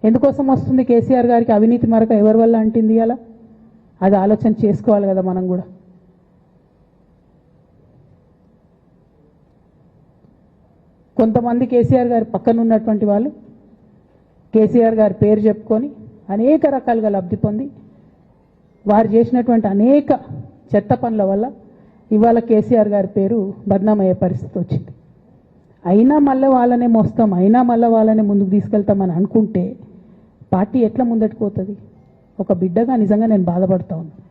ఎందుకోసం వస్తుంది కేసీఆర్ గారికి అవినీతి మరక ఎవరి వల్ల అంటింది అలా? అది ఆలోచన చేసుకోవాలి కదా మనం కూడా. కొంతమంది కేసీఆర్ గారి పక్కన ఉన్నటువంటి వాళ్ళు కేసీఆర్ గారి పేరు చెప్పుకొని అనేక రకాలుగా లబ్ధి పొంది వారు చేసినటువంటి అనేక చెత్త పనుల వల్ల ఇవాళ కేసీఆర్ గారి పేరు బద్నామయ్యే పరిస్థితి వచ్చింది. అయినా మళ్ళీ వాళ్ళనే మోస్తాం, అయినా మళ్ళీ వాళ్ళనే ముందుకు తీసుకెళ్తామని అనుకుంటే పార్టీ ఎట్లా ముందటికి పోతుంది? ఒక బిడ్డగా నిజంగా నేను బాధపడతా ఉన్నాను.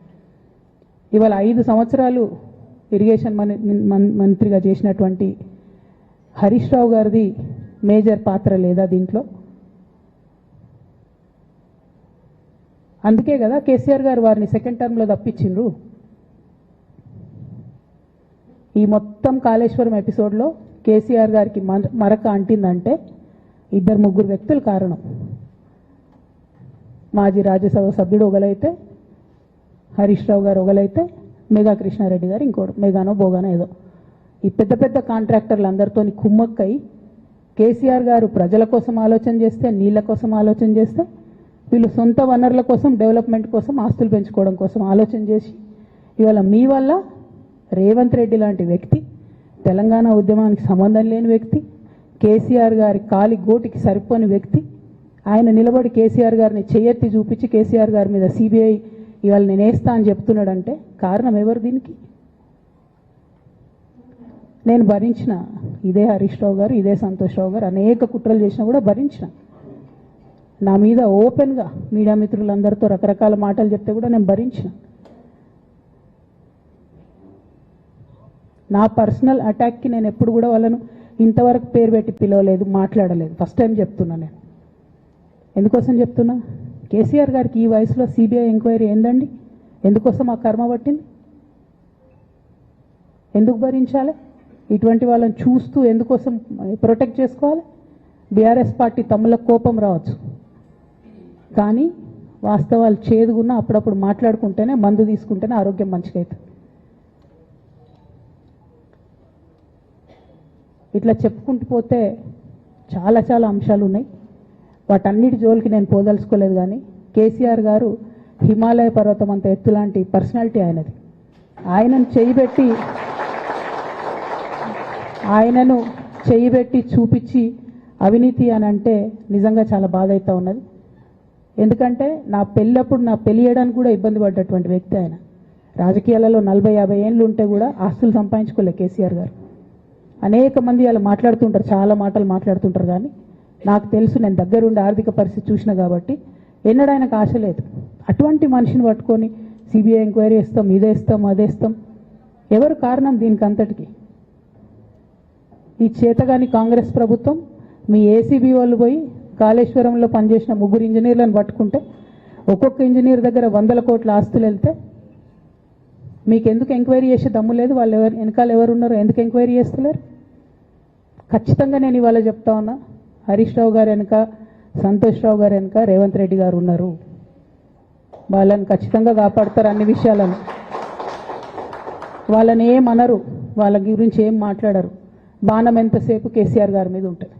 ఇవాళ 5 సంవత్సరాలు ఇరిగేషన్ మంత్రిగా చేసినటువంటి హరీష్ రావు గారిది మేజర్ పాత్ర లేదా దీంట్లో? అందుకే కదా కేసీఆర్ గారు వారిని సెకండ్ టర్మ్లో తప్పించిండ్రు. ఈ మొత్తం కాళేశ్వరం ఎపిసోడ్లో కేసీఆర్ గారికి మరక అంటిందంటే 2-3 వ్యక్తులు కారణం. మాజీ రాజ్యసభ సభ్యుడు ఒకలైతే, హరీష్ రావు గారు ఒకలైతే, మెగా కృష్ణారెడ్డి గారు ఇంకోడు, మెగానో బోగానో ఏదో. ఈ పెద్ద పెద్ద కాంట్రాక్టర్లు అందరితో కుమ్మక్కై కేసీఆర్ గారు ప్రజల కోసం ఆలోచన చేస్తే, నీళ్ల కోసం ఆలోచన చేస్తే, వీళ్ళు సొంత వనరుల కోసం, డెవలప్మెంట్ కోసం, ఆస్తులు పెంచుకోవడం కోసం ఆలోచన చేసి ఇవాళ మీ వల్ల రేవంత్ రెడ్డి లాంటి వ్యక్తి, తెలంగాణ ఉద్యమానికి సంబంధం లేని వ్యక్తి, కేసీఆర్ గారి కాలి గోటికి సరిపోని వ్యక్తి, ఆయన నిలబడి కేసీఆర్ గారిని చేయెత్తి చూపించి కేసీఆర్ గారి మీద సిబిఐ ఇవాళ నేను వేస్తా అని చెప్తున్నాడంటే కారణం ఎవరు దీనికి? నేను భరించిన, ఇదే హరీష్ రావు గారు, ఇదే సంతోష్ రావు గారు అనేక కుట్రలు చేసినా కూడా భరించిన. నా మీద ఓపెన్గా మీడియా మిత్రులందరితో రకరకాల మాటలు చెప్తే కూడా నేను భరించిన. నా పర్సనల్ అటాక్కి నేను ఎప్పుడు కూడా వాళ్ళను ఇంతవరకు పేరు పెట్టి పిలవలేదు, మాట్లాడలేదు. ఫస్ట్ టైం చెప్తున్నా నేను. ఎందుకోసం చెప్తున్నా? కేసీఆర్ గారికి ఈ వయసులో సిబిఐ ఎంక్వైరీ ఏందండి? ఎందుకోసం ఆ కర్మ పట్టింది? ఎందుకు భరించాలి? ఇటువంటి వాళ్ళని చూస్తూ ఎందుకోసం ప్రొటెక్ట్ చేసుకోవాలి? బీఆర్ఎస్ పార్టీ తమ్ముల కోపం రావచ్చు, కానీ వాస్తవాలు చేదుగున్నా అప్పుడప్పుడు మాట్లాడుకుంటేనే, మందు తీసుకుంటేనే ఆరోగ్యం మంచిగా అవుతుంది. ఇట్లా చెప్పుకుంటూ పోతే చాలా చాలా అంశాలు ఉన్నాయి. వాటన్నిటి జోలికి నేను పోదలుచుకోలేదు. కానీ కేసీఆర్ గారు హిమాలయ పర్వతం అంత ఎత్తులాంటి పర్సనాలిటీ ఆయనది. ఆయనను చేయబెట్టి చూపించి అవినీతి అని అంటే నిజంగా చాలా బాధ అవుతూ ఉన్నది. ఎందుకంటే నా పెళ్ళప్పుడు నా పెళ్లి చేయడానికి కూడా ఇబ్బంది పడ్డటువంటి వ్యక్తి ఆయన. రాజకీయాలలో 40-50 ఏళ్ళు ఉంటే కూడా ఆస్తులు సంపాదించుకోలే కేసీఆర్ గారు. అనేక మంది వాళ్ళు మాట్లాడుతుంటారు, చాలా మాటలు మాట్లాడుతుంటారు, కానీ నాకు తెలుసు, నేను దగ్గరుండి ఆర్థిక పరిస్థితి చూసిన కాబట్టి ఎన్నడూ ఆయనకు ఆశ లేదు. అటువంటి మనిషిని పట్టుకొని సిబిఐ ఎంక్వైరీ ఇస్తాం, ఇదేస్తాం, అదేస్తాం. ఎవరు కారణం దీనికి అంతటికి? ఈ చేతగాని కాంగ్రెస్ ప్రభుత్వం మీ ఏసీబీ వాళ్ళు పోయి కాళేశ్వరంలో పనిచేసిన 3 ఇంజనీర్లను పట్టుకుంటే ఒక్కొక్క ఇంజనీర్ దగ్గర 100 కోట్ల ఆస్తులు వెళ్తే మీకు ఎందుకు ఎంక్వైరీ చేసే దమ్ము లేదు? వాళ్ళు వెనకాల ఎవరున్నారో ఎందుకు ఎంక్వైరీ చేస్తలేరు? ఖచ్చితంగా నేను ఇవాళ చెప్తా ఉన్నా, హరీష్ రావు గారు వెనక, సంతోష్ రావు గారు వెనక రేవంత్ రెడ్డి గారు ఉన్నారు. వాళ్ళని ఖచ్చితంగా కాపాడతారు అన్ని విషయాలను. వాళ్ళని ఏమనరు, వాళ్ళ గురించి ఏం మాట్లాడరు. బాణం ఎంతసేపు కేసీఆర్ గారి మీద ఉంటుంది.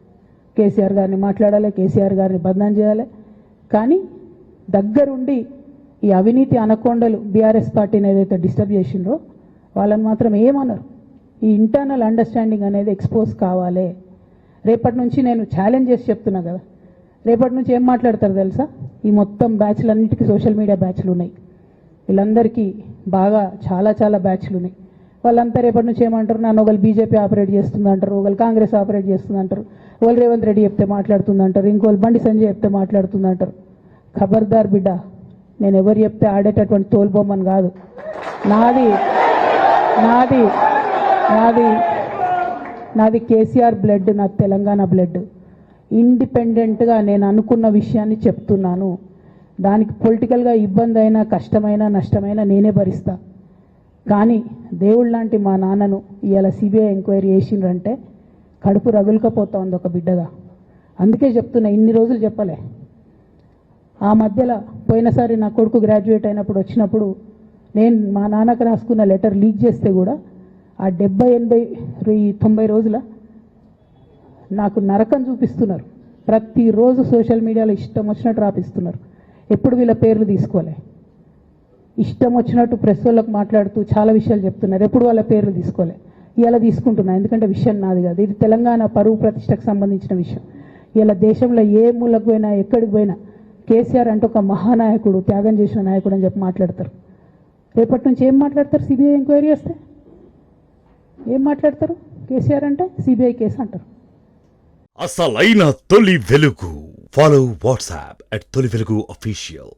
కేసీఆర్ గారిని మాట్లాడాలి, కేసీఆర్ గారిని బదనాం చేయాలి. కానీ దగ్గరుండి ఈ అవినీతి అనకొండలు బీఆర్ఎస్ పార్టీని ఏదైతే డిస్టర్బ్ చేసిండ్రో వాళ్ళని మాత్రం ఏమనరు. ఈ ఇంటర్నల్ అండర్స్టాండింగ్ అనేది ఎక్స్పోజ్ కావాలి. రేపటి నుంచి నేను ఛాలెంజ్ చేసి చెప్తున్నా కదా, రేపటి నుంచి ఏం మాట్లాడతారు తెలుసా? ఈ మొత్తం బ్యాచ్లన్నిటికీ సోషల్ మీడియా బ్యాచ్లు ఉన్నాయి. వీళ్ళందరికీ బాగా చాలా చాలా బ్యాచ్లు ఉన్నాయి. వాళ్ళంతా రేపటి నుంచి ఏమంటారు? నన్ను ఒకళ్ళు బీజేపీ ఆపరేట్ చేస్తుంది అంటారు, ఒకళ్ళు కాంగ్రెస్ ఆపరేట్ చేస్తుంది అంటారు, ఒకళ్ళు రేవంత్ రెడ్డి చెప్తే మాట్లాడుతుంది అంటారు, ఇంకోళ్ళు బండి సంజయ్ చెప్తే మాట్లాడుతుంది అంటారు. ఖబర్దార్ బిడ్డ, నేను ఎవరు చెప్తే ఆడేటటువంటి తోలుబొమ్మని కాదు. నాది నాది నాది నాది కేసీఆర్ బ్లడ్, నాది తెలంగాణ బ్లడ్. ఇండిపెండెంట్గా నేను అనుకున్న విషయాన్ని చెప్తున్నాను. దానికి పొలిటికల్గా ఇబ్బంది అయినా, కష్టమైనా, నష్టమైనా నేనే భరిస్తా. కానీ దేవుళ్ళ లాంటి మా నాన్నను ఇవాళ సిబిఐ ఎంక్వైరీ చేసిండ్రంటే కడుపు రగులుకపోతా ఉంది ఒక బిడ్డగా. అందుకే చెప్తున్నా, ఇన్ని రోజులు చెప్పలే. ఆ మధ్యలో పోయినసారి నా కొడుకు గ్రాడ్యుయేట్ అయినప్పుడు వచ్చినప్పుడు నేను మా నాన్నకు రాసుకున్న లెటర్ లీక్ చేస్తే కూడా ఆ 70, 80, 90 రోజుల నాకు నరకం చూపిస్తున్నారు. ప్రతిరోజు సోషల్ మీడియాలో ఇష్టం వచ్చినట్టు రాపిస్తున్నారు. ఎప్పుడు వీళ్ళ పేర్లు తీసుకోలే. ఇష్టం వచ్చినట్టు ప్రెస్ వాళ్ళకు మాట్లాడుతూ చాలా విషయాలు చెప్తున్నారు. ఎప్పుడు వాళ్ళ పేర్లు తీసుకోలే. ఇలా తీసుకుంటున్నా, ఎందుకంటే విషయం నాది కాదు. ఇది తెలంగాణ పరువు ప్రతిష్టకు సంబంధించిన విషయం. ఇలా దేశంలో ఏ మూలకు పోయినా ఎక్కడికి పోయినా కేసీఆర్ అంటే ఒక మహానాయకుడు, త్యాగం చేసిన నాయకుడు అని చెప్పి మాట్లాడతారు. రేపటి నుంచి ఏం మాట్లాడతారు? సిబిఐ ఎంక్వైరీ చేస్తే ఏం మాట్లాడతారు? కేసీఆర్ అంటే సిబిఐ కేసు అంటారు. అసలైన తొలి వెలుగు. ఫాలో వాట్సాప్ @తొలి వెలుగు official.